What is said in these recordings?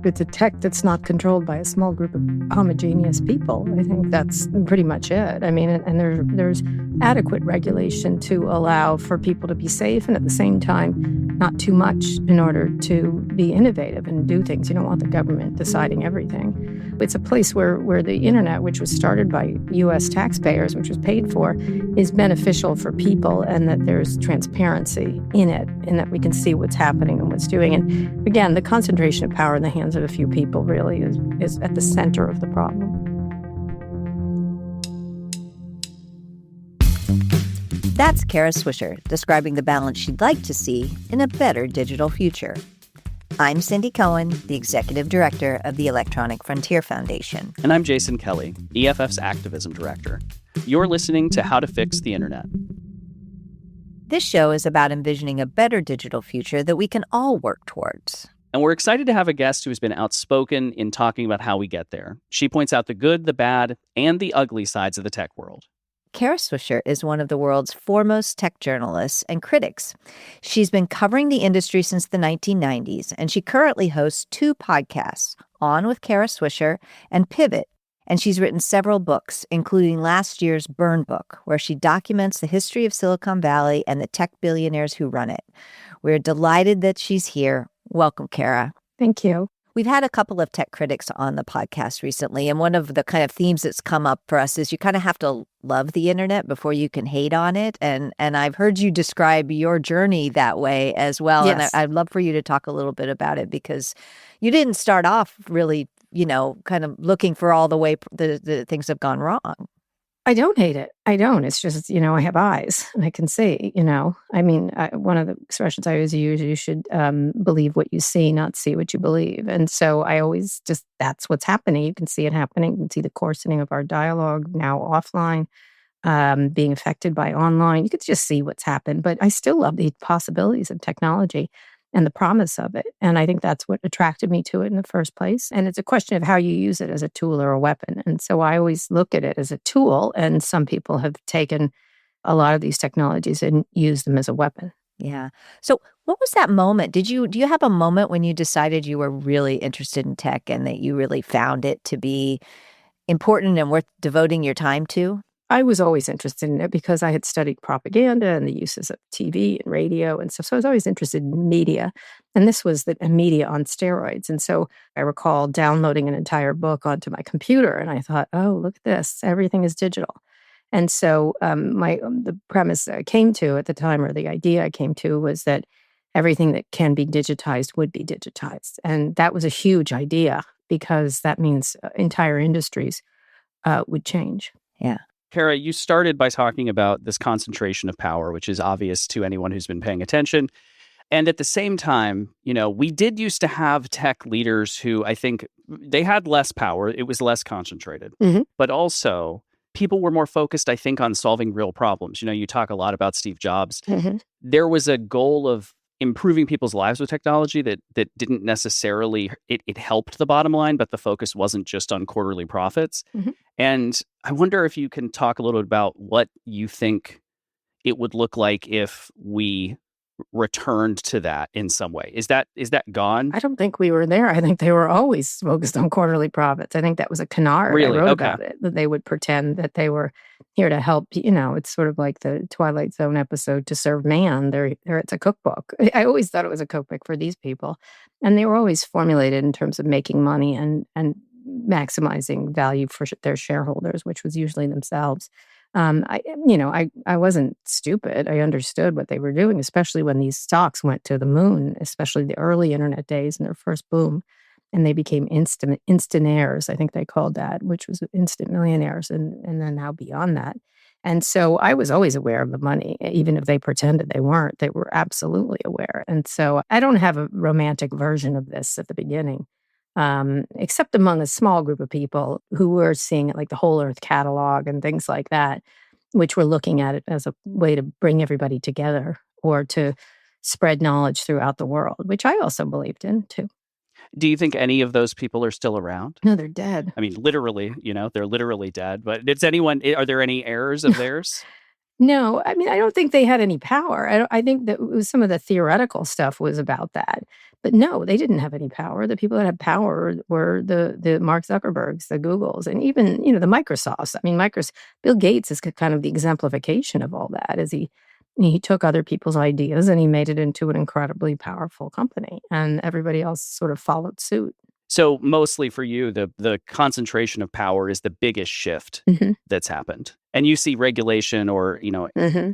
It's a tech that's not controlled by a small group of homogeneous people. I think that's pretty much it. I mean, and there's adequate regulation to allow for people to be safe and at the same time not too much in order to be innovative and do things. You don't want the government deciding everything. It's a place where the internet, which was started by U.S. taxpayers, which was paid for, is beneficial for people, and that there's transparency in it, and that we can see what's happening and what's doing. And again, the concentration of power in the hands of a few people really is at the center of the problem. That's Kara Swisher describing the balance she'd like to see in a better digital future. I'm Cindy Cohen, the Executive Director of the Electronic Frontier Foundation. And I'm Jason Kelly, EFF's Activism Director. You're listening to How to Fix the Internet. This show is about envisioning a better digital future that we can all work towards. And we're excited to have a guest who has been outspoken in talking about how we get there. She points out the good, the bad, and the ugly sides of the tech world. Kara Swisher is one of the world's foremost tech journalists and critics. She's been covering the industry since the 1990s, and she currently hosts 2 podcasts, On with Kara Swisher and Pivot. And she's written several books, including last year's Burn Book, where she documents the history of Silicon Valley and the tech billionaires who run it. We're delighted that she's here. Welcome, Kara. Thank you. We've had a couple of tech critics on the podcast recently, and one of the kind of themes that's come up for us is you kind of have to love the internet before you can hate on it. And I've heard you describe your journey that way as well. Yes. And I'd love for you to talk a little bit about it, because you didn't start off really, kind of looking for all the way the things have gone wrong. I don't hate it. I don't. It's just, I have eyes and I can see, I mean, one of the expressions I always use, you should believe what you see, not see what you believe. And so I always that's what's happening. You can see it happening. You can see the coarsening of our dialogue now offline, being affected by online. You could just see what's happened. But I still love the possibilities of technology and the promise of it. And I think that's what attracted me to it in the first place. And it's a question of how you use it as a tool or a weapon. And so I always look at it as a tool, and some people have taken a lot of these technologies and used them as a weapon. Yeah. So what was that moment? Do you have a moment when you decided you were really interested in tech and that you really found it to be important and worth devoting your time to? I was always interested in it because I had studied propaganda and the uses of TV and radio and stuff. So I was always interested in media. And this was the media on steroids. And so I recall downloading an entire book onto my computer, and I thought, oh, look at this. Everything is digital. And so the premise I came to at the time, or the idea I came to, was that everything that can be digitized would be digitized. And that was a huge idea, because that means entire industries would change. Yeah. Kara, you started by talking about this concentration of power, which is obvious to anyone who's been paying attention. And at the same time, we did used to have tech leaders who, I think, they had less power. It was less concentrated. Mm-hmm. But also, people were more focused, I think, on solving real problems. You talk a lot about Steve Jobs. Mm-hmm. There was a goal of improving people's lives with technology that didn't necessarily, it helped the bottom line, but the focus wasn't just on quarterly profits. Mm-hmm. And I wonder if you can talk a little bit about what you think it would look like if we returned to that in some way. Is that gone? I don't think we were there. I think they were always focused on quarterly profits. I think that was a canard. Really? I wrote Okay. about it, that they would pretend that they were here to help. It's sort of like the Twilight Zone episode, To Serve Man. It's a cookbook. I always thought it was a cookbook for these people. And they were always formulated in terms of making money and maximizing value for their shareholders, which was usually themselves. I wasn't stupid. I understood what they were doing, especially when these stocks went to the moon, especially the early internet days and their first boom. And they became instantaires, I think they called that, which was instant millionaires, and then now beyond that. And so I was always aware of the money, even if they pretended they weren't. They were absolutely aware. And so I don't have a romantic version of this at the beginning. Except among a small group of people who were seeing it, like the Whole Earth Catalog and things like that, which were looking at it as a way to bring everybody together or to spread knowledge throughout the world, which I also believed in too. Do you think any of those people are still around? No, they're dead. I mean, literally, they're literally dead. But are there any heirs of theirs? No, I mean, I don't think they had any power. I think that it was some of the theoretical stuff was about that. But no, they didn't have any power. The people that had power were the Mark Zuckerbergs, the Googles, and even, the Microsofts. I mean, Bill Gates is kind of the exemplification of all that, as he took other people's ideas and he made it into an incredibly powerful company, and everybody else sort of followed suit. So mostly for you, the concentration of power is the biggest shift that's happened. And you see regulation or,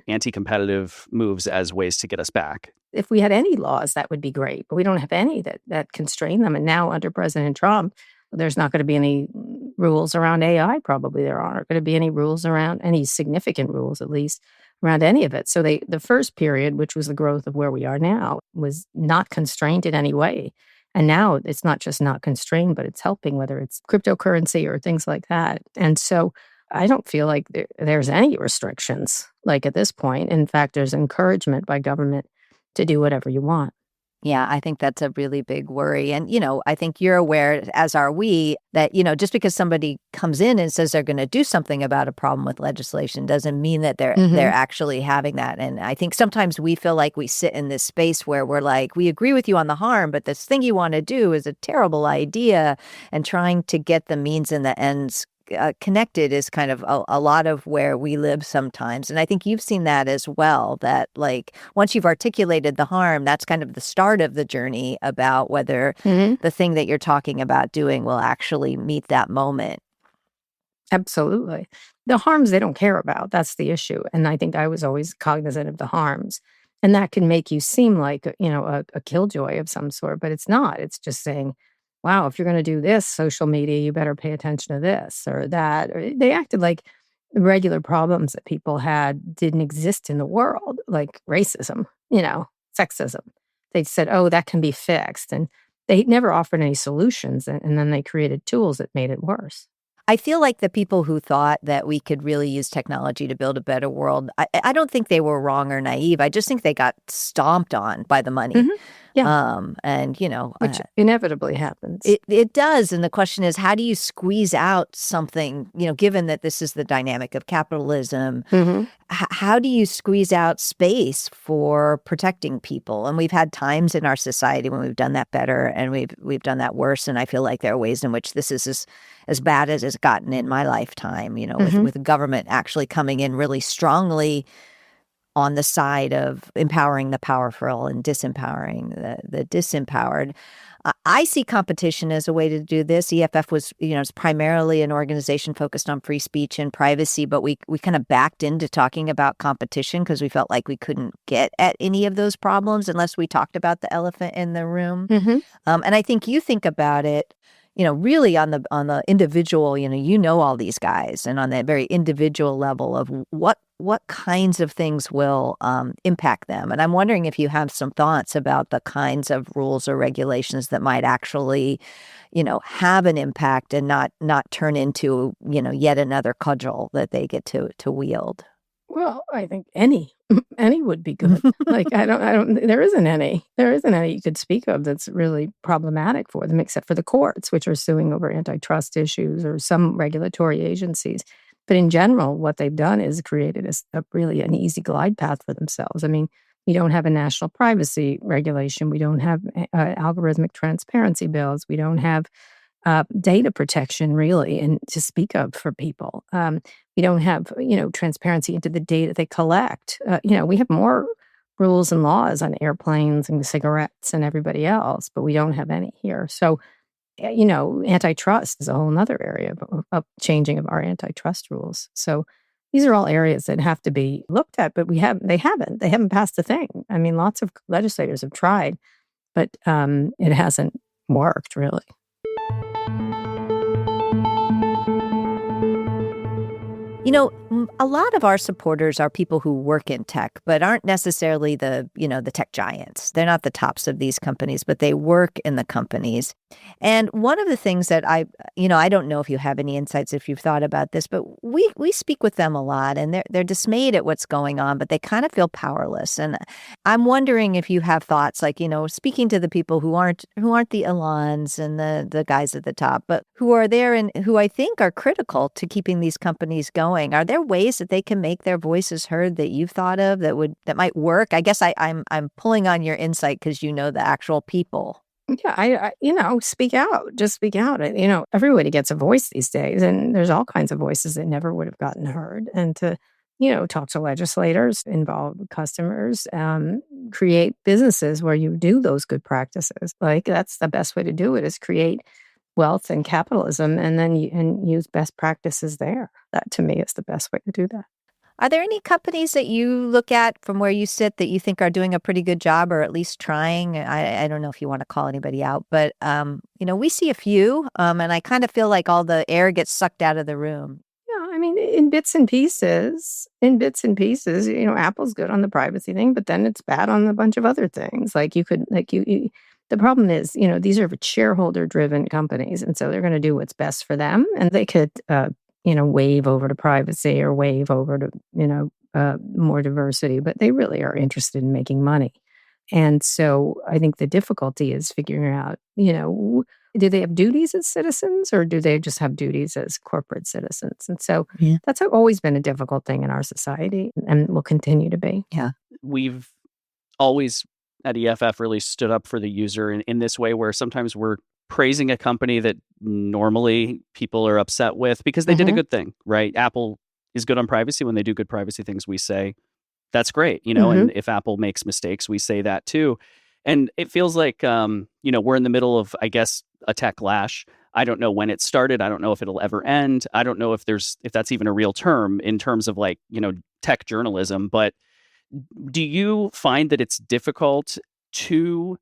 anti-competitive moves as ways to get us back. If we had any laws, that would be great. But we don't have any that constrain them. And now under President Trump, there's not going to be any rules around AI. Probably there aren't going to be any rules around, any significant rules at least, around any of it. So the first period, which was the growth of where we are now, was not constrained in any way. And now it's not just not constrained, but it's helping, whether it's cryptocurrency or things like that. And so I don't feel like there's any restrictions, like at this point. In fact, there's encouragement by government to do whatever you want. Yeah, I think that's a really big worry. And, I think you're aware, as are we, that, just because somebody comes in and says they're going to do something about a problem with legislation doesn't mean that they're actually having that. And I think sometimes we feel like we sit in this space where we're like, we agree with you on the harm, but this thing you want to do is a terrible idea. And trying to get the means and the ends connected is kind of a lot of where we live sometimes. And I think you've seen that as well, that like once you've articulated the harm, that's kind of the start of the journey about whether the thing that you're talking about doing will actually meet that moment. Absolutely. The harms they don't care about, that's the issue. And I think I was always cognizant of the harms. And that can make you seem like, a killjoy of some sort, but it's not. It's just saying, wow, if you're going to do this social media, you better pay attention to this or that. Or they acted like regular problems that people had didn't exist in the world, like racism, sexism. They said, oh, that can be fixed. And they never offered any solutions. And then they created tools that made it worse. I feel like the people who thought that we could really use technology to build a better world, I don't think they were wrong or naive. I just think they got stomped on by the money. Yeah. Which inevitably happens. It does. And the question is, how do you squeeze out something, given that this is the dynamic of capitalism, how do you squeeze out space for protecting people? And we've had times in our society when we've done that better and we've done that worse. And I feel like there are ways in which this is as bad as it's gotten in my lifetime, with the government actually coming in really strongly on the side of empowering the powerful and disempowering the disempowered. I see competition as a way to do this. EFF was, is primarily an organization focused on free speech and privacy, but we kind of backed into talking about competition because we felt like we couldn't get at any of those problems unless we talked about the elephant in the room. And I think you think about it, really on the individual, all these guys, and on that very individual level of what kinds of things will impact them. And I'm wondering if you have some thoughts about the kinds of rules or regulations that might actually, have an impact and not turn into, yet another cudgel that they get to wield. Well, I think any would be good. Like, there isn't any you could speak of that's really problematic for them, except for the courts, which are suing over antitrust issues or some regulatory agencies. But in general, what they've done is created a really an easy glide path for themselves. I mean, we don't have a national privacy regulation. We don't have algorithmic transparency bills. We don't have data protection, really, and to speak of for people. We don't have, transparency into the data they collect. We have more rules and laws on airplanes and cigarettes and everybody else, but we don't have any here. So, antitrust is a whole other area of changing of our antitrust rules. So these are all areas that have to be looked at, but they haven't passed a thing. I mean, lots of legislators have tried, but it hasn't worked really. A lot of our supporters are people who work in tech, but aren't necessarily the tech giants. They're not the tops of these companies, but they work in the companies. And one of the things that I don't know if you have any insights, if you've thought about this, but we speak with them a lot and they're dismayed at what's going on, but they kind of feel powerless. And I'm wondering if you have thoughts like, speaking to the people who aren't the Elons and the guys at the top, but who are there and who I think are critical to keeping these companies going. Are there there ways that they can make their voices heard that you've thought of that might work? I guess I'm pulling on your insight because you know the actual people. Yeah, speak out. Just speak out. Everybody gets a voice these days, and there's all kinds of voices that never would have gotten heard. And to, talk to legislators, involve customers, create businesses where you do those good practices. Like that's the best way to do it is create wealth and capitalism, and then and use best practices there. That to me is the best way to do that. Are there any companies that you look at from where you sit that you think are doing a pretty good job or at least trying? I don't know if you want to call anybody out, but, we see a few, and I kind of feel like all the air gets sucked out of the room. Yeah, I mean, in bits and pieces, Apple's good on the privacy thing, but then it's bad on a bunch of other things. Like the problem is, these are shareholder driven companies. And so they're going to do what's best for them. And they could, wave over to privacy or wave over to, more diversity, but they really are interested in making money. And so I think the difficulty is figuring out, do they have duties as citizens or do they just have duties as corporate citizens? And so that's always been a difficult thing in our society and will continue to be. Yeah. We've always at EFF really stood up for the user in this way where sometimes we're praising a company that normally people are upset with because they did a good thing, right? Apple is good on privacy. When they do good privacy things, we say, that's great, and if Apple makes mistakes, we say that too. And it feels like, we're in the middle of, I guess, a tech lash. I don't know when it started. I don't know if it'll ever end. I don't know if that's even a real term in terms of tech journalism. But do you find that it's difficult to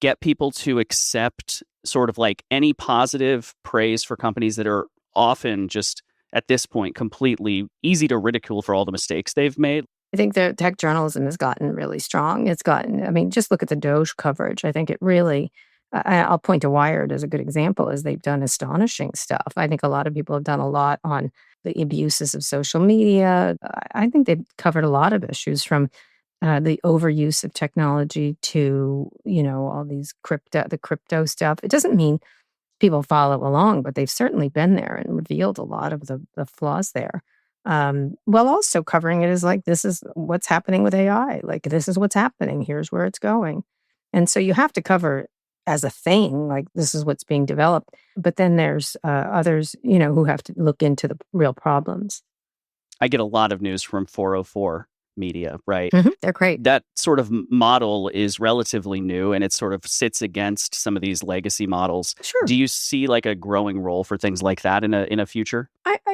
get people to accept sort of like any positive praise for companies that are often just at this point completely easy to ridicule for all the mistakes they've made? I think the tech journalism has gotten really strong. Just look at the Doge coverage. I think it really, I'll point to Wired as a good example, as they've done astonishing stuff. I think a lot of people have done a lot on the abuses of social media. I think they've covered a lot of issues from the overuse of technology to, all these the crypto stuff. It doesn't mean people follow along, but they've certainly been there and revealed a lot of the flaws there. While also covering it as like, this is what's happening with AI. Like, this is what's happening. Here's where it's going. And so you have to cover it as a thing, like this is what's being developed. But then there's others, who have to look into the real problems. I get a lot of news from 404 media, right? They're great. That sort of model is relatively new and it sort of sits against some of these legacy models. Sure. Do you see like a growing role for things like that in a future?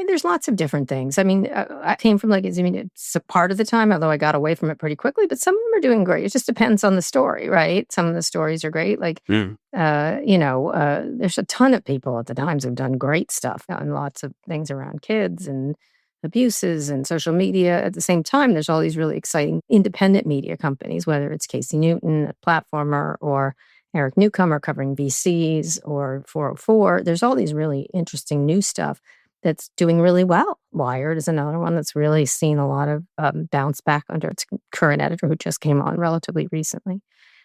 There's lots of different things. I came from it's a part of the time, although I got away from it pretty quickly, but some of them are doing great. It just depends on the story, right? Some of the stories are great. There's a ton of people at the Times who've done great stuff on lots of things around kids and abuses and social media. At the same time, there's all these really exciting independent media companies, whether it's Casey Newton, a platformer, or Eric Newcomer covering VCs, or 404. There's all these really interesting new stuff that's doing really well. Wired is another one that's really seen a lot of bounce back under its current editor who just came on relatively recently.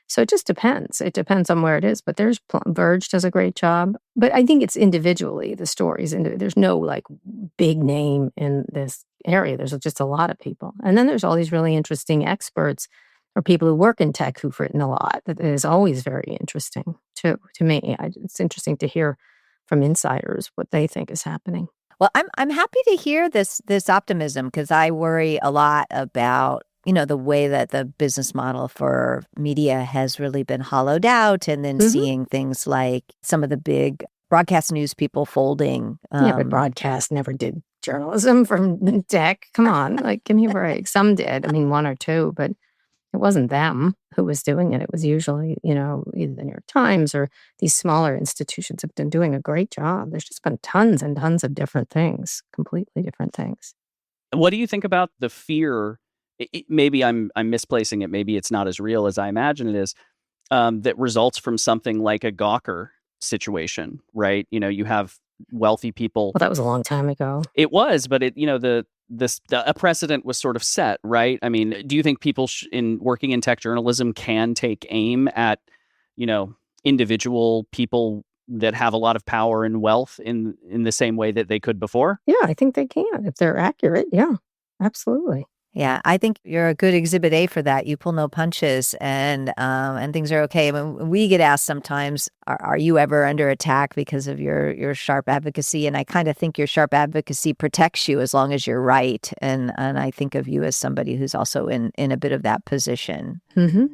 So it just depends. It depends on where it is. But Verge does a great job. But I think it's individually, the stories. There's no like big name in this area. There's just a lot of people. And then there's all these really interesting experts or people who work in tech who've written a lot. That is always very interesting too, to me. It's interesting to hear from insiders what they think is happening. Well, I'm happy to hear this optimism because I worry a lot about the way that the business model for media has really been hollowed out, and then seeing things like some of the big broadcast news people folding. But broadcast never did journalism from tech. Come on, like, give me a break. Some did. One or two, but it wasn't them who was doing it. It was usually, either the New York Times or these smaller institutions have been doing a great job. There's just been tons and tons of different things, completely different things. What do you think about the fear? Maybe I'm misplacing it. Maybe it's not as real as I imagine it is. That results from something like a Gawker situation, right? You have wealthy people. Well, that was a long time ago. It was, but a precedent was sort of set, right? Do you think people in working in tech journalism can take aim at, individual people that have a lot of power and wealth in the same way that they could before? Yeah, I think they can if they're accurate. Yeah, absolutely. Yeah, I think you're a good exhibit A for that. You pull no punches, and things are okay. I mean, we get asked sometimes, "Are you ever under attack because of your sharp advocacy?" And I kind of think your sharp advocacy protects you as long as you're right. And I think of you as somebody who's also in a bit of that position. Mm-hmm.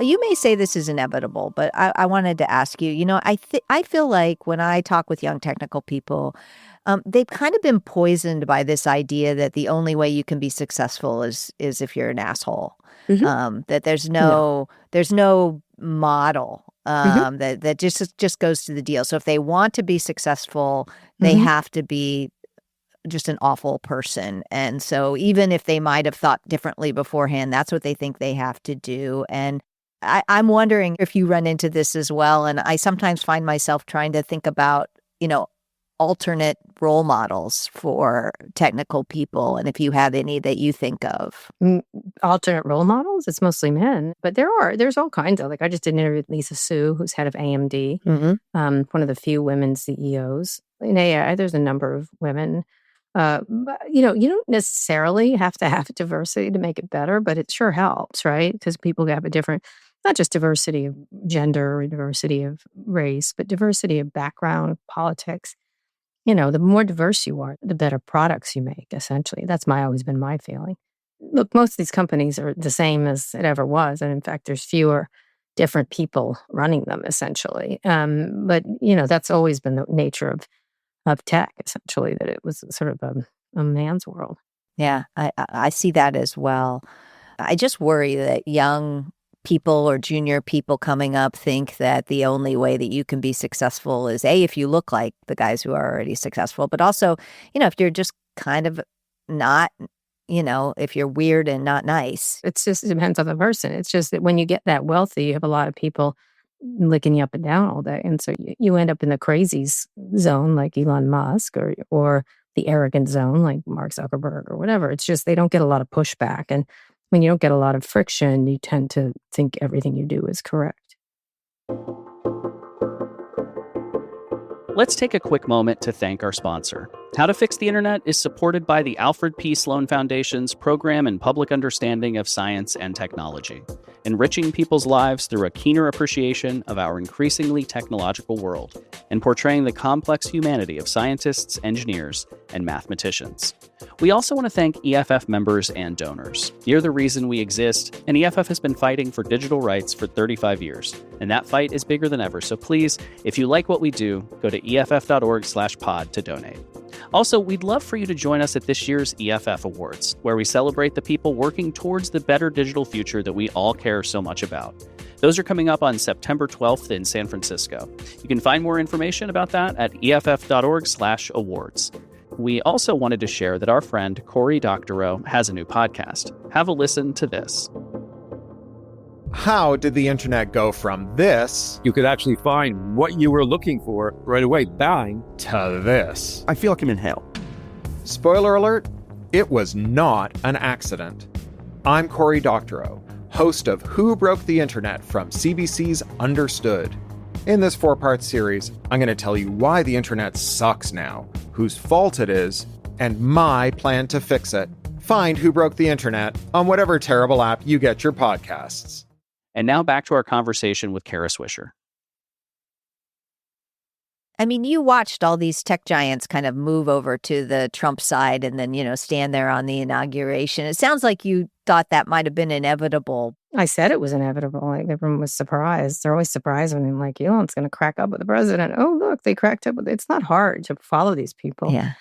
You may say this is inevitable, but I wanted to ask you, I feel like when I talk with young technical people, they've kind of been poisoned by this idea that the only way you can be successful is if you're an asshole. Mm-hmm. That Yeah. there's no model Mm-hmm. that just goes to the deal. So if they want to be successful, they Mm-hmm. have to be just an awful person. And so even if they might have thought differently beforehand, that's what they think they have to do. And I'm wondering if you run into this as well. And I sometimes find myself trying to think about, alternate role models for technical people. And if you have any that you think of. Alternate role models, it's mostly men, but there's all kinds of, like, I just did an interview with Lisa Su, who's head of AMD, Mm-hmm. one of the few women CEOs. In AI, there's a number of women. But, you don't necessarily have to have diversity to make it better, but it sure helps, right? Because people have a different, not just diversity of gender or diversity of race, but diversity of background, politics. The more diverse you are, the better products you make, essentially. That's always been my feeling. Look, most of these companies are the same as it ever was. And in fact, there's fewer different people running them, essentially. But, that's always been the nature of tech, essentially, that it was sort of a man's world. Yeah, I see that as well. I just worry that young people or junior people coming up think that the only way that you can be successful is if you look like the guys who are already successful, but also, if you're just kind of not, if you're weird and not nice. It depends on the person. It's just that when you get that wealthy, you have a lot of people licking you up and down all day. And so you end up in the crazies zone like Elon Musk or the arrogant zone like Mark Zuckerberg or whatever. It's just they don't get a lot of pushback. And when you don't get a lot of friction, you tend to think everything you do is correct. Let's take a quick moment to thank our sponsor. How to Fix the Internet is supported by the Alfred P. Sloan Foundation's Program in Public Understanding of Science and Technology, enriching people's lives through a keener appreciation of our increasingly technological world and portraying the complex humanity of scientists, engineers, and mathematicians. We also want to thank EFF members and donors. You're the reason we exist, and EFF has been fighting for digital rights for 35 years, and that fight is bigger than ever. So please, if you like what we do, go to EFF.org/pod to donate. Also, we'd love for you to join us at this year's EFF Awards, where we celebrate the people working towards the better digital future that we all care so much about. Those are coming up on September 12th in San Francisco. You can find more information about that at EFF.org/awards. We also wanted to share that our friend Cory Doctorow has a new podcast. Have a listen to this. How did the internet go from this You could actually find what you were looking for right away, bang. to this? I feel like I'm in hell. Spoiler alert, it was not an accident. I'm Cory Doctorow, host of Who Broke the Internet from CBC's Understood. In this 4-part series, I'm going to tell you why the internet sucks now, whose fault it is, and my plan to fix it. Find Who Broke the Internet on whatever terrible app you get your podcasts. And now back to our conversation with Kara Swisher. I mean, you watched all these tech giants kind of move over to the Trump side and then, stand there on the inauguration. It sounds like you thought that might have been inevitable. I said it was inevitable. Like, everyone was surprised. They're always surprised when like, Elon's going to crack up with the president. Oh, look, they cracked up with it. It's not hard to follow these people. Yeah.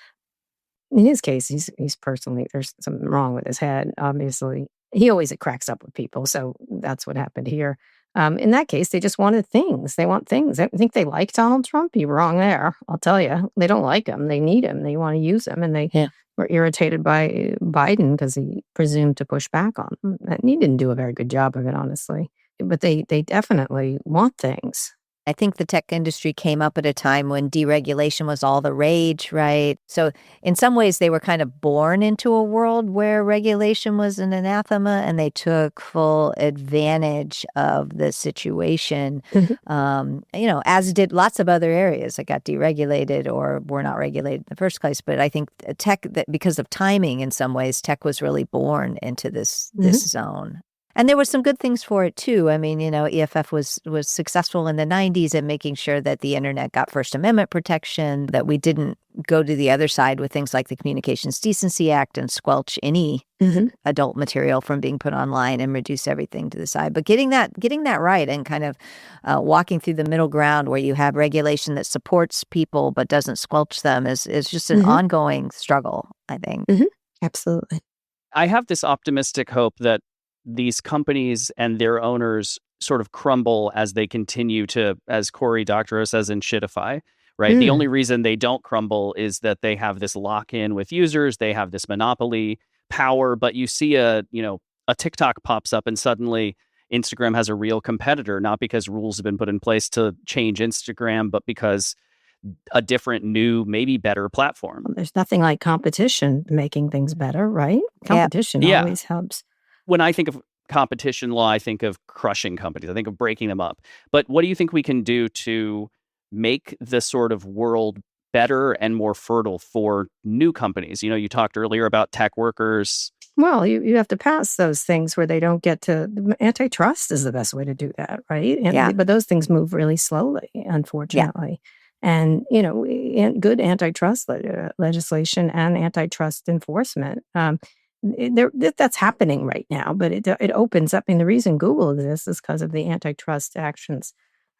In his case, he's personally, there's something wrong with his head, obviously. He always cracks up with people, so that's what happened here. In that case, they just wanted things. They want things. I think they like Donald Trump. You're wrong there. I'll tell you. They don't like him. They need him. They want to use him. And they were irritated by Biden because he presumed to push back on them. And he didn't do a very good job of it, honestly. But they definitely want things. I think the tech industry came up at a time when deregulation was all the rage, right? So in some ways, they were kind of born into a world where regulation was an anathema, and they took full advantage of the situation, Mhm. as did lots of other areas that got deregulated or were not regulated in the first place. But I think tech, that because of timing in some ways, tech was really born into this zone. And there were some good things for it too. I mean, EFF was successful in the 90s at making sure that the internet got First Amendment protection, that we didn't go to the other side with things like the Communications Decency Act and squelch any adult material from being put online and reduce everything to the side. But getting that right and kind of walking through the middle ground where you have regulation that supports people but doesn't squelch them is just an ongoing struggle, I think. Absolutely. I have this optimistic hope that these companies and their owners sort of crumble as they continue to, as Cory Doctorow says, in shitify, right? The only reason they don't crumble is that they have this lock-in with users, they have this monopoly power, but you see a TikTok pops up and suddenly Instagram has a real competitor, not because rules have been put in place to change Instagram, but because a different, new, maybe better platform. There's nothing like competition making things better, right? Competition always helps. When I think of competition law, I think of crushing companies. I think of breaking them up. But what do you think we can do to make the sort of world better and more fertile for new companies? You talked earlier about tech workers. Well, you have to pass those things where they don't get to. Antitrust is the best way to do that, right? But those things move really slowly, unfortunately. And, good antitrust legislation and antitrust enforcement, that's happening right now. But it opens up. And the reason Google exists is because of the antitrust actions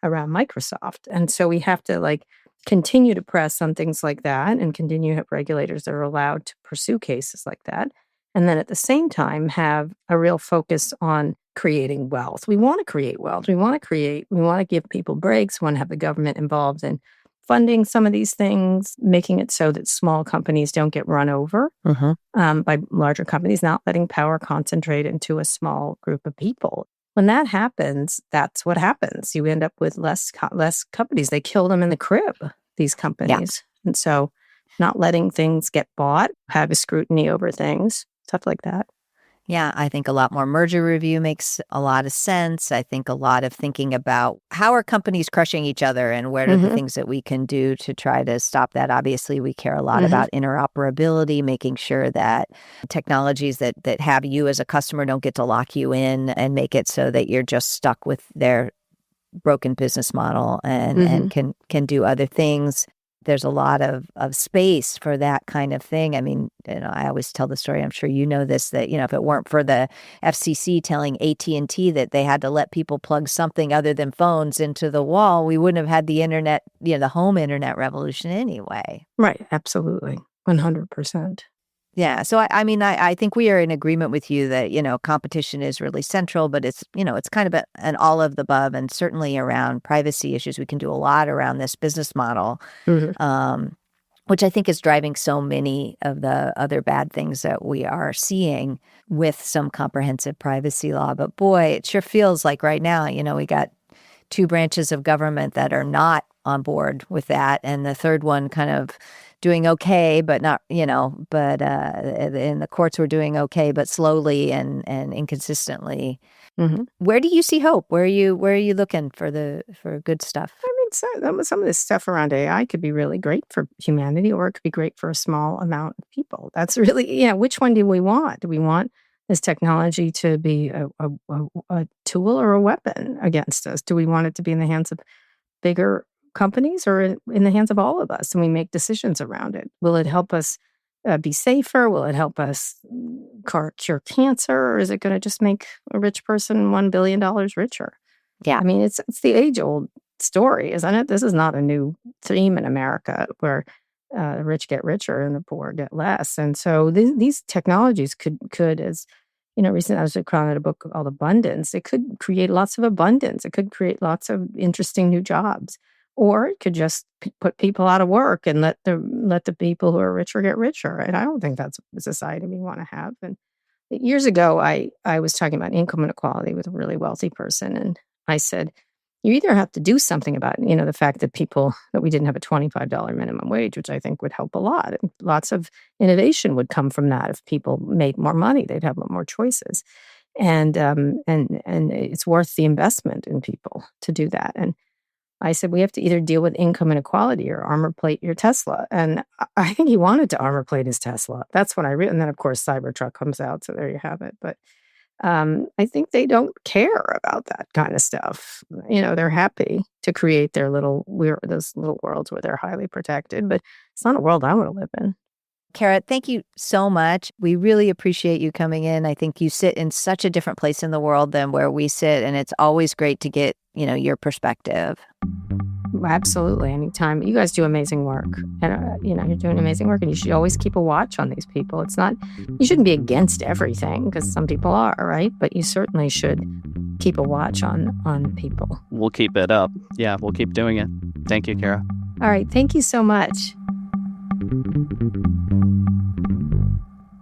around Microsoft. And so we have to continue to press on things like that and continue to have regulators that are allowed to pursue cases like that. And then at the same time, have a real focus on creating wealth. We want to create wealth. We want to give people breaks. We want to have the government involved in funding some of these things, making it so that small companies don't get run over by larger companies, not letting power concentrate into a small group of people. When that happens, that's what happens. You end up with less companies. They kill them in the crib, these companies. Yeah. And so not letting things get bought, have a scrutiny over things, stuff like that. Yeah, I think a lot more merger review makes a lot of sense. I think a lot of thinking about how are companies crushing each other and what are the things that we can do to try to stop that. Obviously, we care a lot about interoperability, making sure that technologies that have you as a customer don't get to lock you in and make it so that you're just stuck with their broken business model and can do other things. There's a lot of space for that kind of thing. I mean, I always tell the story, I'm sure you know this, that, if it weren't for the FCC telling AT&T that they had to let people plug something other than phones into the wall, we wouldn't have had the internet, the home internet revolution anyway. Right. Absolutely. 100%. Yeah. So, I think we are in agreement with you that, competition is really central, but it's kind of an all of the above, and certainly around privacy issues. We can do a lot around this business model, which I think is driving so many of the other bad things that we are seeing with some comprehensive privacy law. But boy, it sure feels like right now, we got two branches of government that are not on board with that, and the third one kind of doing okay, but not, but in the courts we're doing okay, but slowly and inconsistently. Where do you see hope? Where are you looking for good stuff? I mean, some of this stuff around AI could be really great for humanity, or it could be great for a small amount of people. That's really, which one do we want? Do we want this technology to be a tool or a weapon against us? Do we want it to be in the hands of bigger companies or in the hands of all of us, and we make decisions around it? Will it help us be safer? Will it help us cure cancer? Or is it going to just make a rich person $1 billion richer? Yeah. I mean, it's the age-old story, isn't it? This is not a new theme in America where the rich get richer and the poor get less. And so these technologies could, as recently I was reading a book called Abundance. It could create lots of abundance. It could create lots of interesting new jobs. Or it could just put people out of work and let the people who are richer get richer. And I don't think that's a society we want to have. And years ago, I was talking about income inequality with a really wealthy person. And I said, you either have to do something about, the fact that we didn't have a $25 minimum wage, which I think would help a lot. And lots of innovation would come from that. If people made more money, they'd have more choices. And it's worth the investment in people to do that. And I said, we have to either deal with income inequality or armor plate your Tesla. And I think he wanted to armor plate his Tesla. That's what I read. And then, of course, Cybertruck comes out. So there you have it. But I think they don't care about that kind of stuff. They're happy to create those little worlds where they're highly protected, but it's not a world I want to live in. Kara, thank you so much. We really appreciate you coming in. I think you sit in such a different place in the world than where we sit, and it's always great to get, your perspective. Absolutely. Anytime. You guys do amazing work. And, you're doing amazing work, and you should always keep a watch on these people. You shouldn't be against everything, because some people are, right? But you certainly should keep a watch on people. We'll keep it up. Yeah, we'll keep doing it. Thank you, Kara. All right. Thank you so much.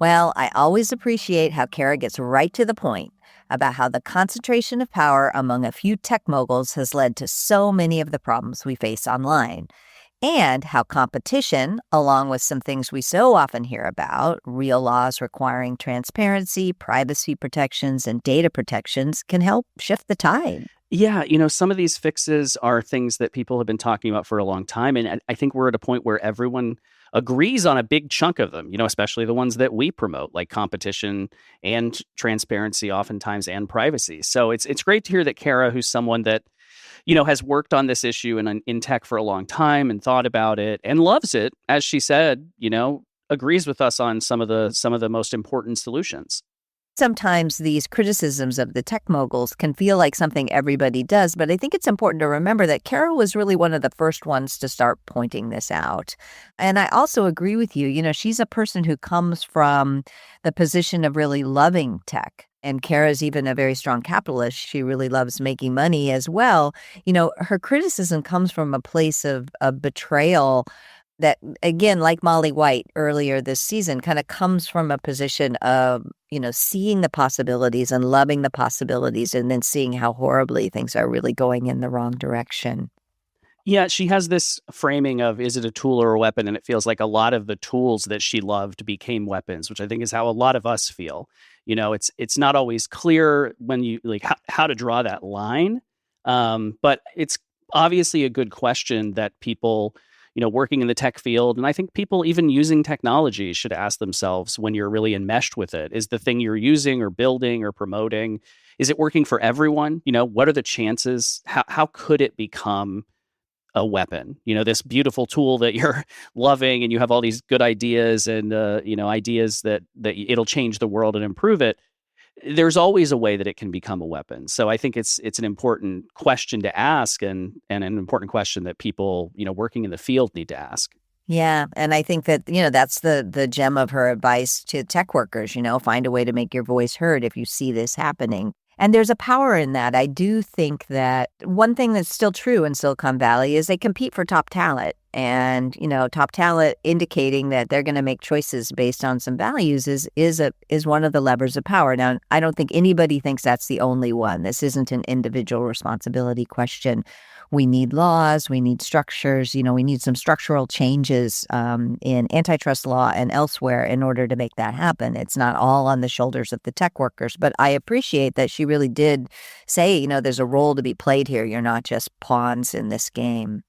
Well, I always appreciate how Kara gets right to the point about how the concentration of power among a few tech moguls has led to so many of the problems we face online, and how competition, along with some things we so often hear about, real laws requiring transparency, privacy protections, and data protections, can help shift the tide. Yeah, some of these fixes are things that people have been talking about for a long time. And I think we're at a point where everyone agrees on a big chunk of them, especially the ones that we promote, like competition and transparency oftentimes, and privacy. So it's great to hear that Kara, who's someone that, has worked on this issue in tech for a long time and thought about it and loves it, as she said, agrees with us on some of the most important solutions. Sometimes these criticisms of the tech moguls can feel like something everybody does, but I think it's important to remember that Kara was really one of the first ones to start pointing this out. And I also agree with you. She's a person who comes from the position of really loving tech. And Kara's even a very strong capitalist. She really loves making money as well. Her criticism comes from a place of betrayal that, again, like Molly White earlier this season, kind of comes from a position of, seeing the possibilities and loving the possibilities, and then seeing how horribly things are really going in the wrong direction. Yeah, she has this framing of, is it a tool or a weapon? And it feels like a lot of the tools that she loved became weapons, which I think is how a lot of us feel. It's not always clear when you how to draw that line. But it's obviously a good question that people, working in the tech field, and I think people even using technology should ask themselves when you're really enmeshed with it. Is the thing you're using or building or promoting, is it working for everyone? What are the chances? How could it become a weapon? This beautiful tool that you're loving, and you have all these good ideas and, ideas that it'll change the world and improve it. There's always a way that it can become a weapon. So I think it's an important question to ask, and an important question that people, working in the field need to ask. Yeah. And I think that, that's the gem of her advice to tech workers, find a way to make your voice heard if you see this happening. And there's a power in that. I do think that one thing that's still true in Silicon Valley is they compete for top talent. And, top talent indicating that they're going to make choices based on some values is one of the levers of power. Now, I don't think anybody thinks that's the only one. This isn't an individual responsibility question. We need laws, we need structures, we need some structural changes in antitrust law and elsewhere in order to make that happen. It's not all on the shoulders of the tech workers, but I appreciate that she really did say, there's a role to be played here. You're not just pawns in this game.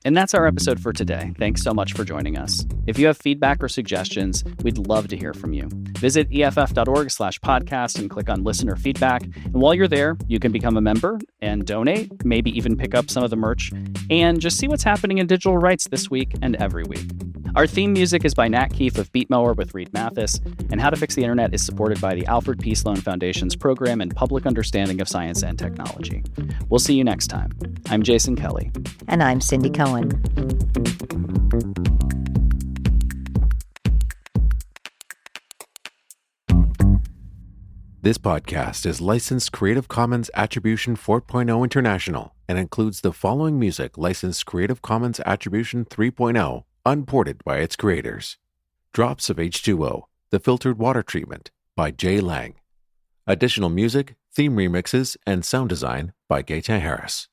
And that's our episode for today. Thanks so much for joining us. If you have feedback or suggestions, we'd love to hear from you. Visit EFF.org/podcast and click on listener feedback. And while you're there, you can become a member and donate, maybe even pick up some of the merch, and just see what's happening in digital rights this week and every week. Our theme music is by Nat Keefe of Beatmower with Reed Mathis, and How to Fix the Internet is supported by the Alfred P. Sloan Foundation's program in Public Understanding of Science and Technology. We'll see you next time. I'm Jason Kelly. And I'm Cindy Cohen. This podcast is licensed Creative Commons Attribution 4.0 International and includes the following music licensed Creative Commons Attribution 3.0, unported by its creators. Drops of H2O, The Filtered Water Treatment by Jay Lang. Additional music, Theme remixes and sound design by Gaetan Harris.